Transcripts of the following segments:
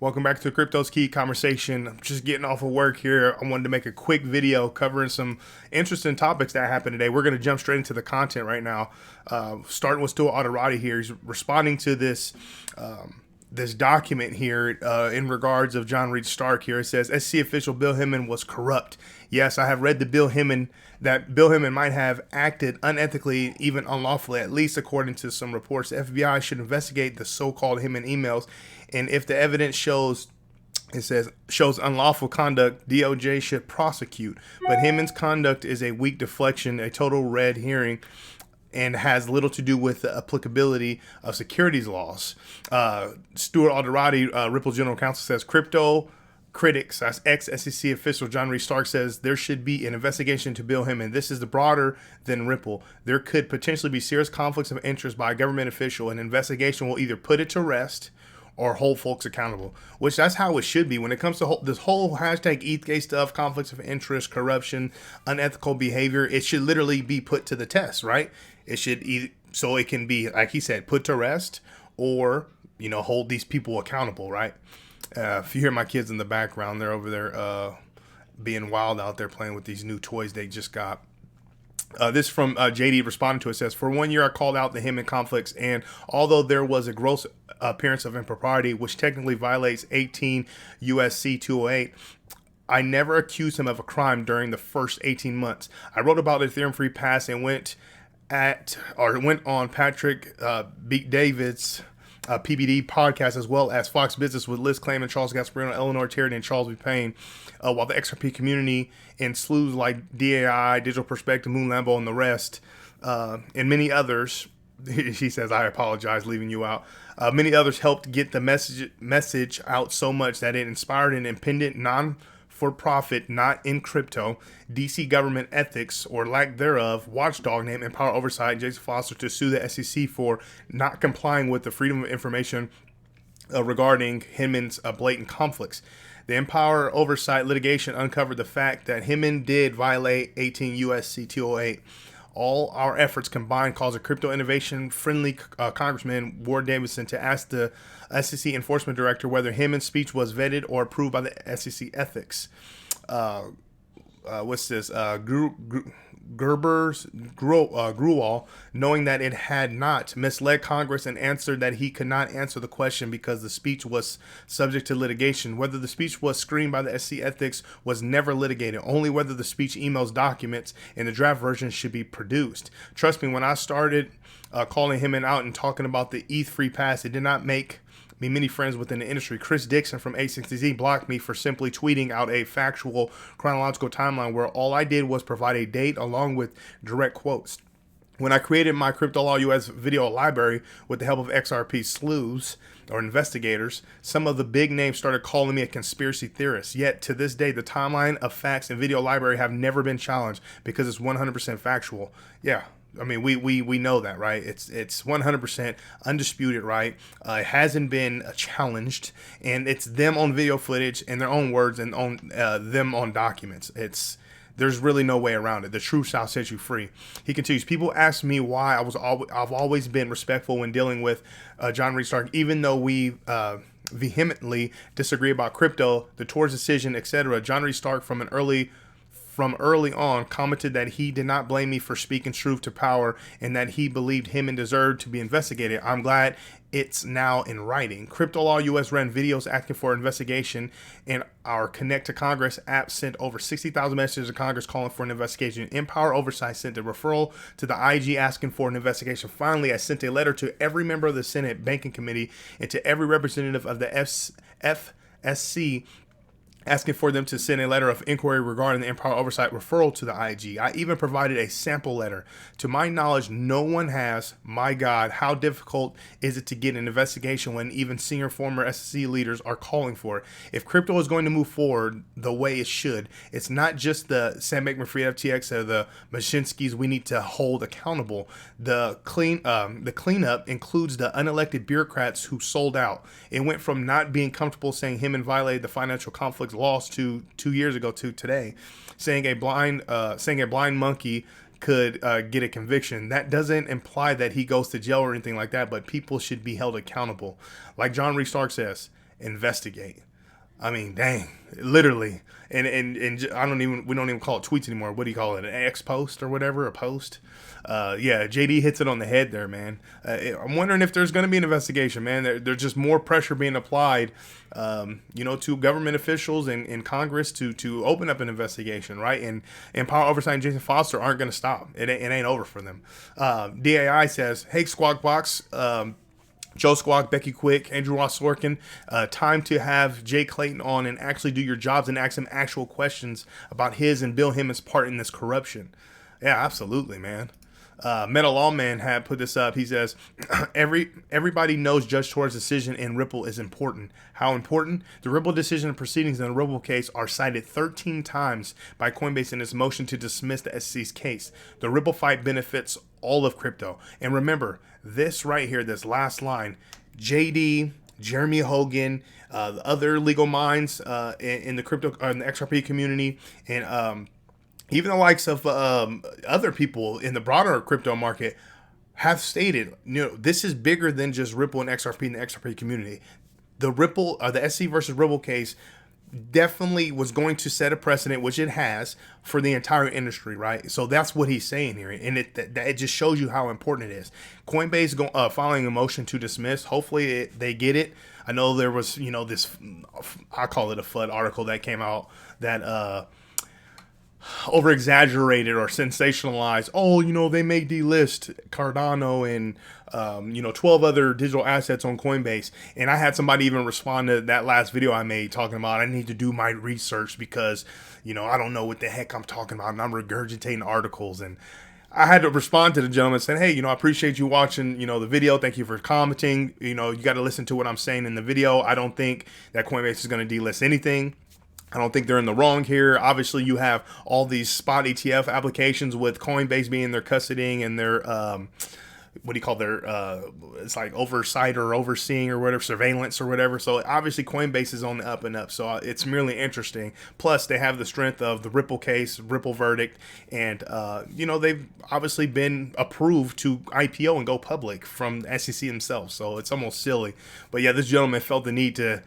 Welcome back to the Crypto's Key conversation. I'm just getting off of work here. I wanted to make a quick video covering some interesting topics that happened today. We're going to jump straight into the content right now. Starting with Stuart Alderati here. He's responding to this this document here in regards of John Reed Stark here. It says, SEC official Bill Hinman was corrupt. Yes, I have read that Bill Hinman might have acted unethically, even unlawfully, at least according to some reports. The FBI should investigate the so-called Hinman emails, and if the evidence shows unlawful conduct, DOJ should prosecute. But Hinman's conduct is a weak deflection, a total red herring, and has little to do with the applicability of securities laws. Stuart Alderati, Ripple General Counsel, says crypto critics, that's ex-SEC official John Reed Stark, says there should be an investigation to Bill Hinman. This is the broader than Ripple. There could potentially be serious conflicts of interest by a government official. An investigation will either put it to rest or hold folks accountable, which that's how it should be when it comes to this whole hashtag ETH stuff, conflicts of interest, corruption, unethical behavior. It should literally be put to the test, right? It should either, so it can be, like he said, put to rest or, hold these people accountable, right? If you hear my kids in the background, they're over there being wild out there playing with these new toys they just got. This from JD responding to it says, for 1 year I called out the Hinman conflicts, and although there was a gross appearance of impropriety, which technically violates 18 USC 208, I never accused him of a crime during the first 18 months. I wrote about Ethereum Free Pass and went on Patrick Beat David's PBD podcast, as well as Fox Business with Liz Clayman, Charles Gasparino, Eleanor Terry, and Charles B. Payne, while the XRP community and slews like DAI, Digital Perspective, Moon Lambo, and the rest, and many others, she says, I apologize leaving you out. Many others helped get the message out so much that it inspired an independent, non-for-profit, not in crypto, DC government ethics or lack thereof watchdog named Empower Oversight, Jason Foster, to sue the SEC for not complying with the Freedom of Information regarding Hinman's blatant conflicts. The Empower Oversight litigation uncovered the fact that Hinman did violate 18 USC 208. All our efforts combined caused a crypto innovation-friendly Congressman Ward Davidson to ask the SEC enforcement director whether Hinman's speech was vetted or approved by the SEC ethics. Gruwal, knowing that it had not, misled Congress and answered that he could not answer the question because the speech was subject to litigation. Whether the speech was screened by the SEC ethics was never litigated, only whether the speech emails documents in the draft version should be produced. Trust me, when I started calling him out and talking about the ETH free pass, it did not make me many friends within the industry. Chris Dixon from A60Z blocked me for simply tweeting out a factual chronological timeline where all I did was provide a date along with direct quotes. When I created my Crypto Law US video library with the help of XRP sleuths or investigators, some of the big names started calling me a conspiracy theorist. Yet to this day, the timeline of facts and video library have never been challenged because it's 100% factual. Yeah. I mean, we know that, right? It's 100% undisputed, right? It hasn't been challenged, and it's them on video footage and their own words and on them on documents. There's really no way around it. The truth shall set you free. He continues, people ask me why I've always been respectful when dealing with John Reed Stark, even though we vehemently disagree about crypto, the Tor's decision, etc. John Reed Stark from early on commented that he did not blame me for speaking truth to power and that he believed Hinman deserved to be investigated. I'm glad it's now in writing. Crypto Law US ran videos asking for investigation, and our Connect to Congress app sent over 60,000 messages to Congress calling for an investigation. Empower Oversight sent a referral to the IG asking for an investigation. Finally, I sent a letter to every member of the Senate Banking Committee and to every representative of the FSC asking for them to send a letter of inquiry regarding the Empower Oversight referral to the IG. I even provided a sample letter. To my knowledge, no one has. My God, how difficult is it to get an investigation when even senior former SEC leaders are calling for it? If crypto is going to move forward the way it should, it's not just the Sam Bankman-Fried FTX or the Mashinskis we need to hold accountable. The cleanup includes the unelected bureaucrats who sold out. It went from not being comfortable saying Hinman violated the financial conflicts lost to 2 years ago to today, saying a blind monkey could get a conviction. That doesn't imply that he goes to jail or anything like that, but people should be held accountable. Like John Reed Stark says, investigate. I mean, dang, literally. And we don't even call it tweets anymore. What do you call it? An X post or whatever, a post. Yeah, JD hits it on the head there, man. I'm wondering if there's going to be an investigation, man. There's just more pressure being applied, to government officials and Congress to open up an investigation, right? And Power Oversight and Jason Foster aren't going to stop. It ain't over for them. DAI says, hey, Squawk Box. Joe Squawk, Becky Quick, Andrew Ross Sorkin, time to have Jay Clayton on and actually do your jobs and ask him actual questions about his and Bill Hemmett's part in this corruption. Yeah, absolutely, man. Metal Lawman had put this up. He says, everybody knows Judge Torres' decision in Ripple is important. How important? The Ripple decision and proceedings in the Ripple case are cited 13 times by Coinbase in its motion to dismiss the SEC's case. The Ripple fight benefits all of crypto. And remember, this right here, this last line, JD, Jeremy Hogan, the other legal minds in the crypto, in the XRP community, and even the likes of other people in the broader crypto market have stated, this is bigger than just Ripple and XRP and the XRP community. The SC versus Ripple case definitely was going to set a precedent, which it has, for the entire industry, right? So that's what he's saying here, and it just shows you how important it is. Coinbase filing a motion to dismiss. Hopefully they get it. I know there was, this, I call it a FUD article that came out that over exaggerated or sensationalized. Oh, they may delist Cardano and 12 other digital assets on Coinbase. And I had somebody even respond to that last video I made talking about I need to do my research because I don't know what the heck I'm talking about and I'm regurgitating articles. And I had to respond to the gentleman saying, hey, I appreciate you watching, the video. Thank you for commenting. You got to listen to what I'm saying in the video. I don't think that Coinbase is going to delist anything. I don't think they're in the wrong here. Obviously, you have all these spot ETF applications with Coinbase being their custodying and their, it's like oversight or overseeing or whatever, surveillance or whatever. So obviously Coinbase is on the up and up. So it's merely interesting. Plus they have the strength of the Ripple case, Ripple verdict. And, they've obviously been approved to IPO and go public from the SEC themselves. So it's almost silly. But yeah, this gentleman felt the need to,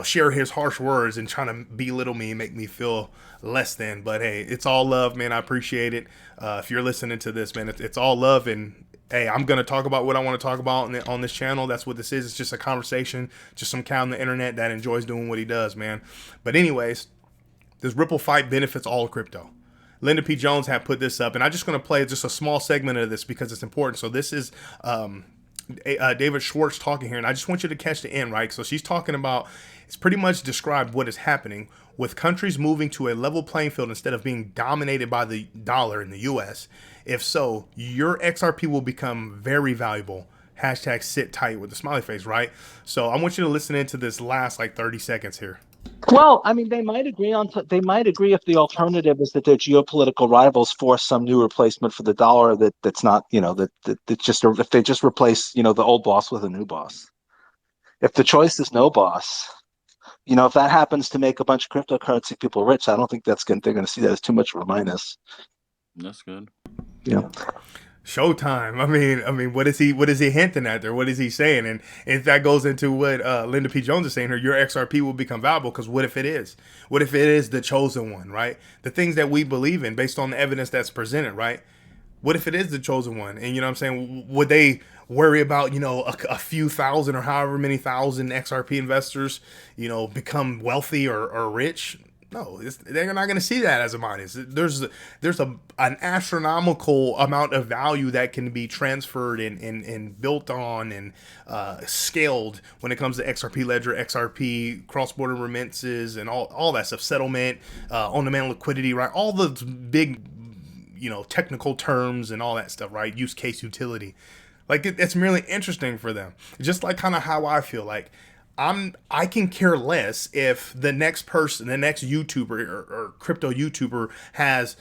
share his harsh words and trying to belittle me and make me feel less than. But hey, it's all love, man. I appreciate it. If you're listening to this, man, it's all love. And hey, I'm going to talk about what I want to talk about on this channel. That's what this is. It's just a conversation, just some guy on the internet that enjoys doing what he does, man. But anyways, this Ripple fight benefits all of crypto. Linda P. Jones had put this up, and I'm just going to play just a small segment of this because it's important. So this is David Schwartz talking here, and I just want you to catch the end, right? So she's talking about, it's pretty much described what is happening with countries moving to a level playing field instead of being dominated by the dollar in the US. If so, your XRP will become very valuable. Hashtag sit tight with the smiley face, right? So I want you to listen into this last 30 seconds here. Well, I mean, they might agree if the alternative is that their geopolitical rivals force some new replacement for the dollar that's not, if they just replace, the old boss with a new boss. If the choice is no boss, if that happens to make a bunch of cryptocurrency people rich, I don't think they're going to see that as too much of a minus. That's good. Yeah. Showtime. I mean, what is he hinting at there? What is he saying? And if that goes into what Linda P. Jones is saying here, your XRP will become valuable because what if it is? What if it is the chosen one, right? The things that we believe in based on the evidence that's presented, right? What if it is the chosen one? And what I'm saying, would they worry about, a few thousand or however many thousand XRP investors, become wealthy or rich? No, they're not going to see that as a minus. There's an astronomical amount of value that can be transferred and built on and scaled when it comes to XRP Ledger, XRP cross-border remittances, and all that stuff, settlement, on-demand liquidity, right? All the big, technical terms and all that stuff, right? Use case utility. It's really interesting for them. Just like kind of how I feel like. I can care less if the next person, the next YouTuber or crypto YouTuber has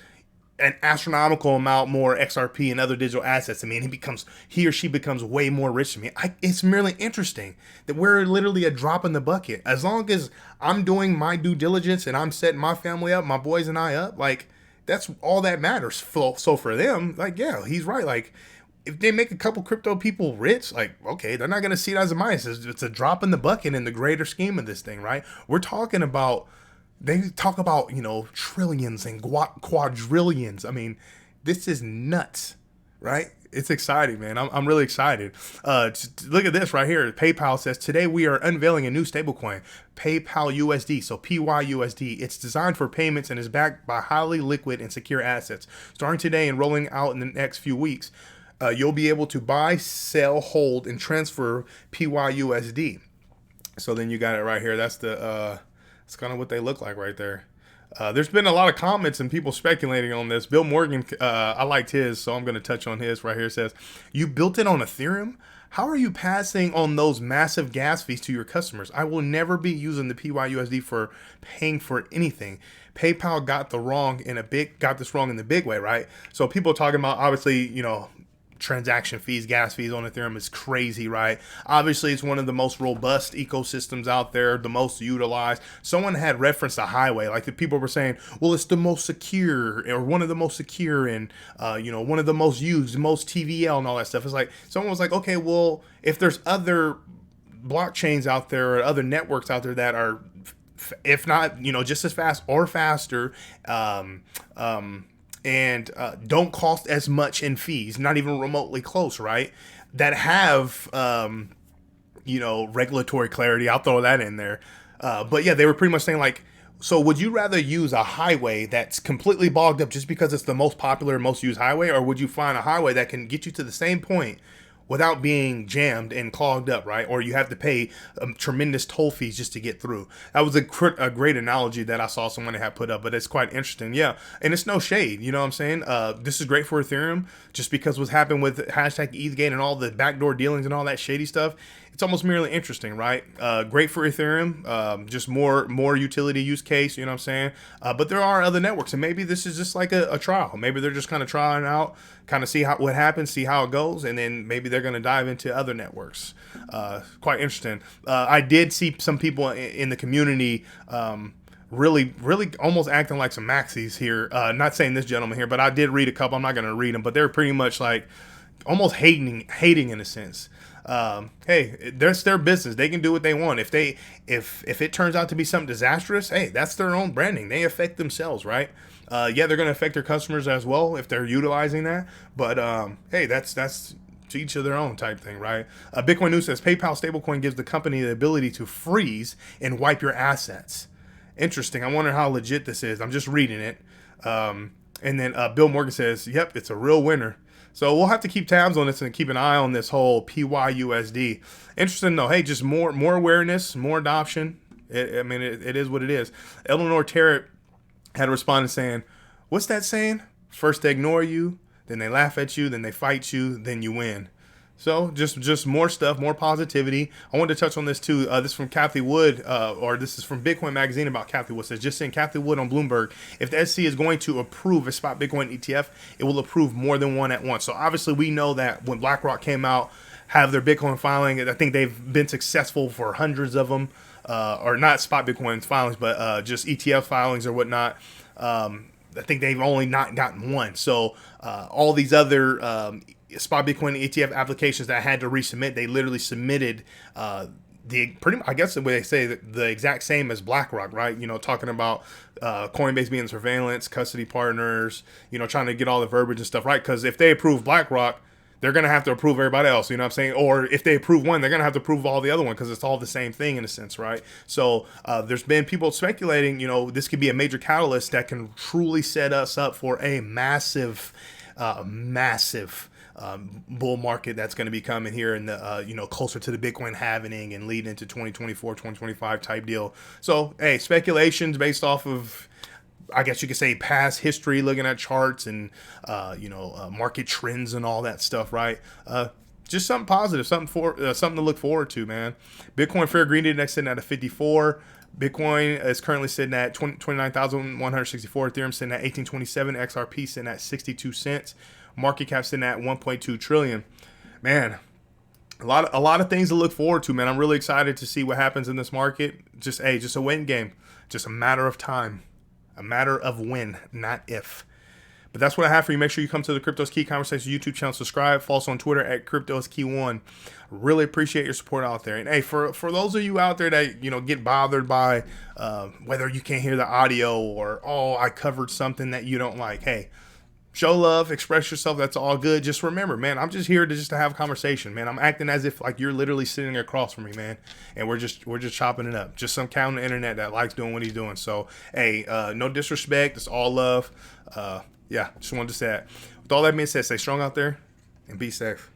an astronomical amount more XRP and other digital assets. I mean, he or she becomes way more rich than me. It's merely interesting that we're literally a drop in the bucket. As long as I'm doing my due diligence and I'm setting my family up, my boys and I up, that's all that matters. So for them, yeah, he's right. if they make a couple crypto people rich, like, okay, they're not going to see it as a minus. It's a drop in the bucket in the greater scheme of this thing, right? We're talking about, they talk about, trillions and quadrillions. I mean, this is nuts, right? It's exciting, man. I'm really excited. Look at this right here. PayPal says, today we are unveiling a new stablecoin, PayPal USD, so PYUSD. It's designed for payments and is backed by highly liquid and secure assets. Starting today and rolling out in the next few weeks, you'll be able to buy, sell, hold, and transfer PYUSD. So then you got it right here. That's kind of what they look like right there. There's been a lot of comments and people speculating on this. Bill Morgan, I liked his, so I'm going to touch on his right here. It says, you built it on Ethereum? How are you passing on those massive gas fees to your customers? I will never be using the PYUSD for paying for anything. PayPal got this wrong in the big way, right? So people talking about, obviously, transaction fees, gas fees on Ethereum is crazy, right? Obviously, it's one of the most robust ecosystems out there, the most utilized. Someone had referenced a highway, like the people were saying, well, it's the most secure or one of the most secure and, one of the most used, most TVL and all that stuff. It's like, someone was like, okay, well, if there's other blockchains out there or other networks out there that are, if not, just as fast or faster, and don't cost as much in fees, not even remotely close, right? That have, regulatory clarity. I'll throw that in there. But yeah, they were pretty much saying like, so would you rather use a highway that's completely bogged up just because it's the most popular, most used highway, or would you find a highway that can get you to the same point without being jammed and clogged up, right? Or you have to pay tremendous toll fees just to get through. That was a great analogy that I saw someone had put up, but it's quite interesting. Yeah, and it's no shade, you know what I'm saying? This is great for Ethereum just because what's happened with hashtag ETHGate and all the backdoor dealings and all that shady stuff. It's almost merely interesting, right? Great for Ethereum, just more utility use case, you know what I'm saying? But there are other networks, and maybe this is just like a trial. Maybe they're just kind of trying out, kind of see what happens, see how it goes, and then maybe they're going to dive into other networks. Quite interesting. I did see some people in the community really almost acting like some maxis here. Not saying this gentleman here, but I did read a couple. I'm not going to read them, but they're pretty much like almost hating in a sense. Hey, that's their business. They can do what they want. If it turns out to be something disastrous, hey, that's their own branding. They affect themselves, right? Yeah, they're going to affect their customers as well if they're utilizing that. But hey, that's to each of their own type thing, right? Bitcoin News says PayPal stablecoin gives the company the ability to freeze and wipe your assets. Interesting. I wonder how legit this is. I'm just reading it. And then Bill Morgan says, yep, it's a real winner. So we'll have to keep tabs on this and keep an eye on this whole PYUSD. Interesting though. Hey, just more awareness, more adoption. It is what it is. Eleanor Terrett had responded saying, what's that saying? First they ignore you, then they laugh at you, then they fight you, then you win. So just more stuff, more positivity. I wanted to touch on this too. This is from Kathy Wood, or this is from Bitcoin Magazine about Kathy Wood. It says, just saying Kathy Wood on Bloomberg, if the SEC is going to approve a spot Bitcoin ETF, it will approve more than one at once. So obviously we know that when BlackRock came out, have their Bitcoin filing, I think they've been successful for hundreds of them, or not spot Bitcoin filings, but just ETF filings or whatnot. I think they've only not gotten one. So all these other spot Bitcoin ETF applications that had to resubmit, they literally submitted I guess the way they say the exact same as BlackRock, right? Talking about Coinbase being surveillance, custody partners, trying to get all the verbiage and stuff, right? Because if they approve BlackRock, they're going to have to approve everybody else, you know what I'm saying? Or if they approve one, they're going to have to approve all the other one because it's all the same thing in a sense, right? So there's been people speculating, this could be a major catalyst that can truly set us up for a massive bull market that's going to be coming here in the closer to the Bitcoin halving and leading into 2024 2025 type deal. So hey, speculations based off of, I guess you could say, past history, looking at charts and market trends and all that stuff, right? Just something positive, something to look forward to, man. Bitcoin Fair Greed Index sitting at a 54. Bitcoin is currently sitting at 29,164. Ethereum sitting at 1827. XRP sitting at 62 cents. Market cap sitting at 1.2 trillion. Man, a lot of things to look forward to, man. I'm really excited to see what happens in this market. Just a win game. Just a matter of time. A matter of when, not if. But that's what I have for you. Make sure you come to the Crypto's Key Conversation YouTube channel, subscribe, follow us on Twitter at Crypto's Key One. Really appreciate your support out there. And hey, for those of you out there that get bothered by whether you can't hear the audio or I covered something that you don't like, hey, show love, express yourself. That's all good. Just remember, man, I'm just here to have a conversation, man. I'm acting as if like you're literally sitting across from me, man, and we're just chopping it up. Just some cat on the internet that likes doing what he's doing. So hey, no disrespect. It's all love. Yeah, just wanted to say that. With all that being said, stay strong out there and be safe.